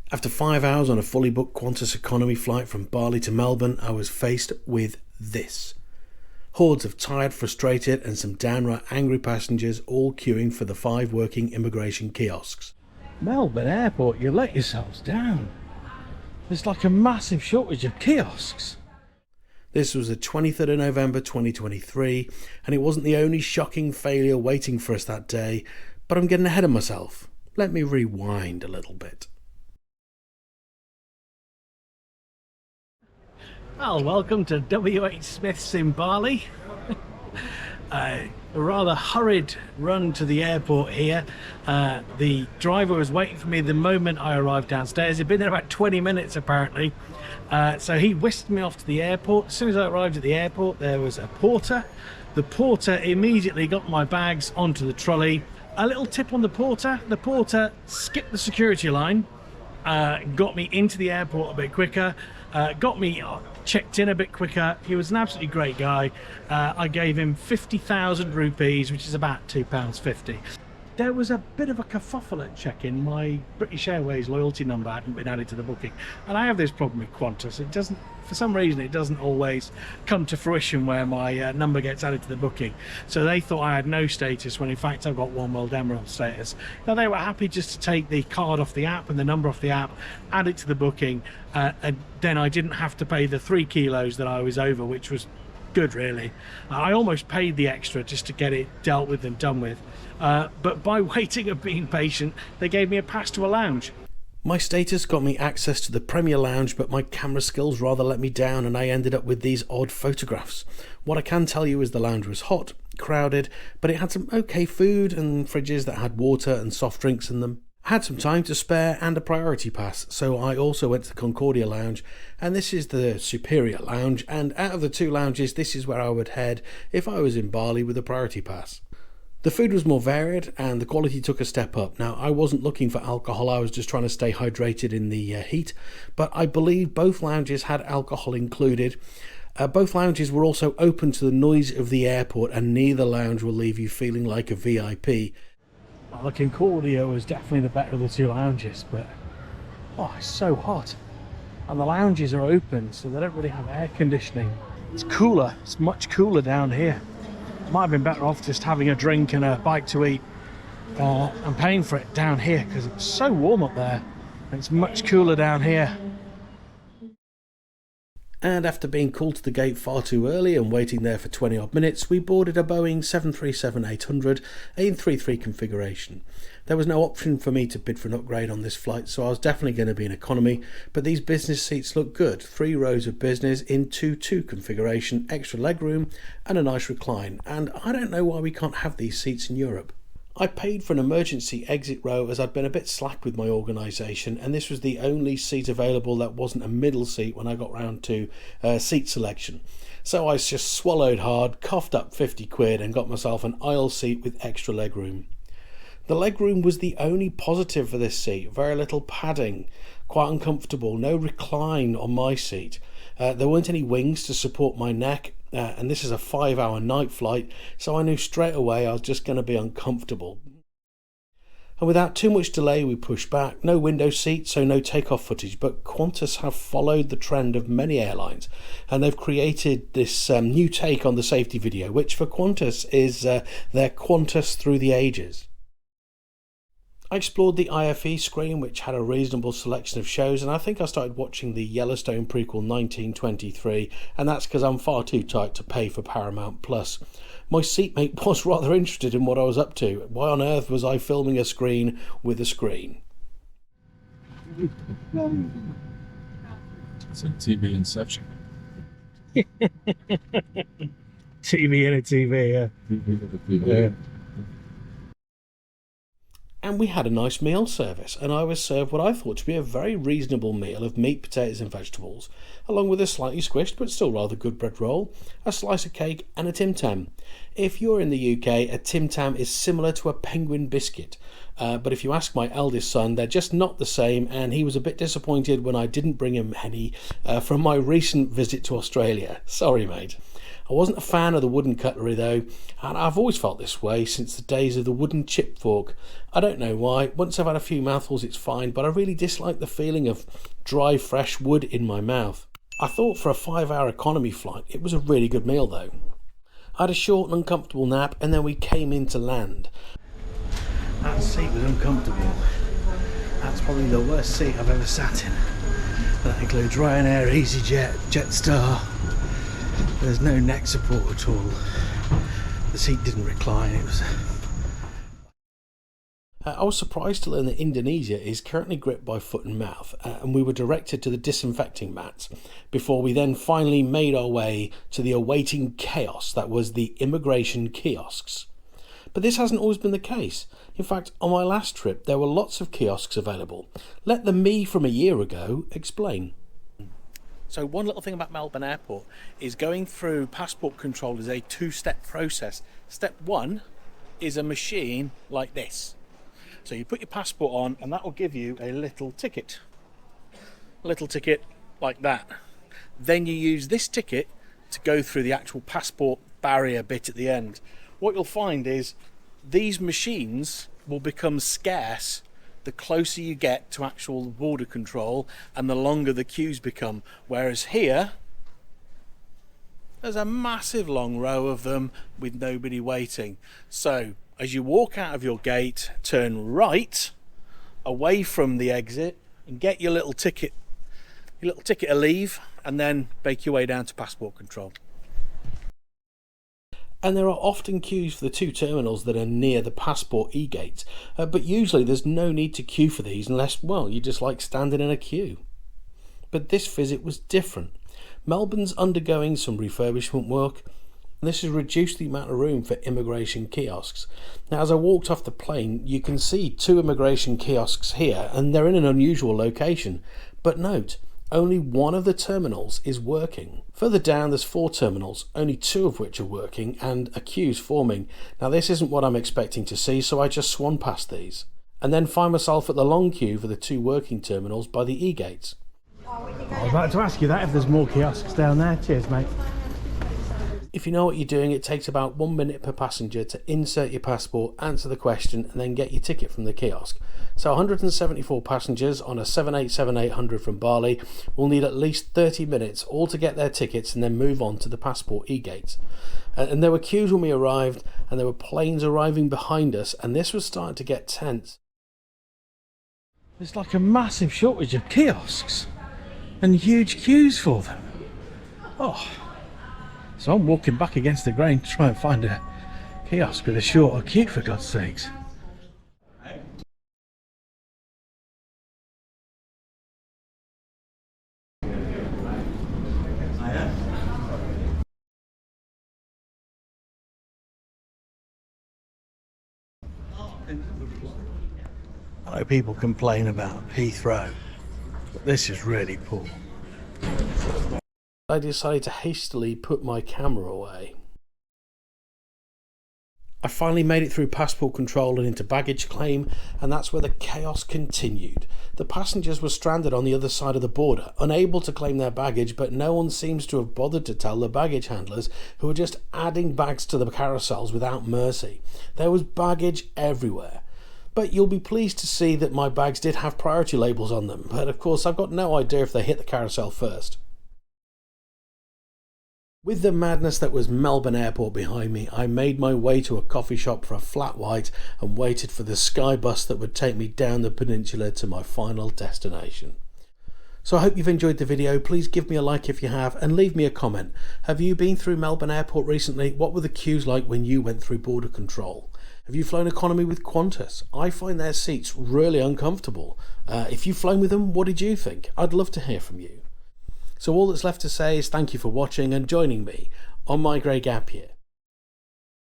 After 5 hours on a fully booked Qantas economy flight from Bali to Melbourne, I was faced with this. Hordes of tired, frustrated and some downright angry passengers all queuing for the 5 working immigration kiosks. Melbourne Airport, you let yourselves down. There's like a massive shortage of kiosks. This was the 23rd of November 2023, and it wasn't the only shocking failure waiting for us that day, but I'm getting ahead of myself. Let me rewind a little bit. Well, welcome to WH Smith's in Bali. A rather hurried run to the airport here. The driver was waiting for me the moment I arrived downstairs. He'd been there about 20 minutes apparently. So he whisked me off to the airport. As soon as I arrived at the airport, there was a porter. The porter immediately got my bags onto the trolley. A little tip on the porter skipped the security line, got me into the airport a bit quicker, got me checked in a bit quicker. He was an absolutely great guy. I gave him 50,000 rupees, which is about £2.50. There was a bit of a kerfuffle at check-in. My British Airways loyalty number hadn't been added to the booking, and I have this problem with Qantas. It doesn't, for some reason, it doesn't always come to fruition where my number gets added to the booking. So they thought I had no status, when in fact I've got One World Emerald status. Now they were happy just to take the card off the app and the number off the app, add it to the booking, and then I didn't have to pay the 3 kilos that I was over, which was good really. I almost paid the extra just to get it dealt with and done with. But by waiting and being patient, they gave me a pass to a lounge. My status got me access to the Premier Lounge, but my camera skills rather let me down, and I ended up with these odd photographs. What I can tell you is the lounge was hot, crowded, but it had some okay food and fridges that had water and soft drinks in them. I had some time to spare and a priority pass, so I also went to the Concordia Lounge, and this is the superior lounge, and out of the 2 lounges this is where I would head if I was in Bali with a priority pass. The food was more varied and the quality took a step up. Now, I wasn't looking for alcohol, I was just trying to stay hydrated in the heat, but I believe both lounges had alcohol included. Both lounges were also open to the noise of the airport, and neither lounge will leave you feeling like a VIP. Well, the Concordia was definitely the better of the 2 lounges, but oh, it's so hot. And the lounges are open, so they don't really have air conditioning. It's cooler, it's much cooler down here. Might have been better off just having a drink and a bite to eat and paying for it down here, because it's so warm up there and it's much cooler down here. And after being called to the gate far too early and waiting there for 20 odd minutes, we boarded a Boeing 737-800 A330 configuration. There was no option for me to bid for an upgrade on this flight, so I was definitely going to be in economy, but these business seats look good. 3 rows of business in 2-2 configuration, extra legroom and a nice recline, and I don't know why we can't have these seats in Europe. I paid for an emergency exit row as I'd been a bit slack with my organisation, and this was the only seat available that wasn't a middle seat when I got round to seat selection. So I just swallowed hard, coughed up 50 quid and got myself an aisle seat with extra legroom. The legroom was the only positive for this seat. Very little padding, quite uncomfortable, no recline on my seat. There weren't any wings to support my neck, and this is a 5-hour night flight, so I knew straight away I was just going to be uncomfortable. And without too much delay we pushed back. No window seat, so no takeoff footage, but Qantas have followed the trend of many airlines, and they've created this new take on the safety video, which for Qantas is their Qantas through the ages. I explored the IFE screen, which had a reasonable selection of shows, and I think I started watching the Yellowstone prequel 1923, and that's because I'm far too tight to pay for Paramount Plus. My seatmate was rather interested in what I was up to. Why on earth was I filming a screen with a screen? It's a TV inception. TV in a TV, yeah. Yeah. And we had a nice meal service, and I was served what I thought to be a very reasonable meal of meat, potatoes and vegetables, along with a slightly squished but still rather good bread roll, a slice of cake and a Tim Tam. If you're in the UK, a Tim Tam is similar to a penguin biscuit, but if you ask my eldest son, they're just not the same, and he was a bit disappointed when I didn't bring him any from my recent visit to Australia. Sorry mate. I wasn't a fan of the wooden cutlery though, and I've always felt this way since the days of the wooden chip fork. I don't know why. Once I've had a few mouthfuls it's fine, but I really dislike the feeling of dry fresh wood in my mouth. I thought for a 5-hour economy flight it was a really good meal though. I had a short and uncomfortable nap and then we came into land. That seat was uncomfortable. That's probably the worst seat I've ever sat in. That includes Ryanair, EasyJet, Jetstar. There's no neck support at all. The seat didn't recline. It was. I was surprised to learn that Indonesia is currently gripped by foot and mouth, and we were directed to the disinfecting mats before we then finally made our way to the awaiting chaos that was the immigration kiosks. But this hasn't always been the case. In fact, on my last trip there were lots of kiosks available. Let the me from a year ago explain. So one little thing about Melbourne Airport is going through passport control is a 2-step process. Step 1 is a machine like this. So you put your passport on and that will give you a little ticket. A little ticket like that. Then you use this ticket to go through the actual passport barrier bit at the end. What you'll find is these machines will become scarce the closer you get to actual border control and the longer the queues become. Whereas here, there's a massive long row of them with nobody waiting. So as you walk out of your gate, turn right away from the exit and get your little ticket of leave, and then make your way down to passport control. And there are often queues for the 2 terminals that are near the passport e-gates, but usually there's no need to queue for these unless, well, you just like standing in a queue. But this visit was different. Melbourne's undergoing some refurbishment work, and this has reduced the amount of room for immigration kiosks. Now, as I walked off the plane, you can see 2 immigration kiosks here, and they're in an unusual location. But note, only one of the terminals is working. Further down there's 4 terminals, only 2 of which are working, and a queue's forming. Now this isn't what I'm expecting to see, so I just swan past these, and then find myself at the long queue for the 2 working terminals by the e-gates. I was about to ask you that, if there's more kiosks down there. Cheers, mate. If you know what you're doing, it takes about 1 minute per passenger to insert your passport, answer the question, and then get your ticket from the kiosk. So 174 passengers on a 787-800 from Bali will need at least 30 minutes all to get their tickets and then move on to the passport e-gates. And there were queues when we arrived, and there were planes arriving behind us, and this was starting to get tense. There's like a massive shortage of kiosks and huge queues for them. Oh. So I'm walking back against the grain to try and find a kiosk with a shorter queue, for God's sakes. I know people complain about Heathrow, but this is really poor. I decided to hastily put my camera away. I finally made it through passport control and into baggage claim, and that's where the chaos continued. The passengers were stranded on the other side of the border, unable to claim their baggage, but no one seems to have bothered to tell the baggage handlers, who were just adding bags to the carousels without mercy. There was baggage everywhere. But you'll be pleased to see that my bags did have priority labels on them, but of course I've got no idea if they hit the carousel first. With the madness that was Melbourne Airport behind me, I made my way to a coffee shop for a flat white and waited for the sky bus that would take me down the peninsula to my final destination. So I hope you've enjoyed the video. Please give me a like if you have, and leave me a comment. Have you been through Melbourne Airport recently? What were the queues like when you went through border control? Have you flown economy with Qantas? I find their seats really uncomfortable. If you've flown with them, what did you think? I'd love to hear from you. So all that's left to say is thank you for watching and joining me on my grey gap year.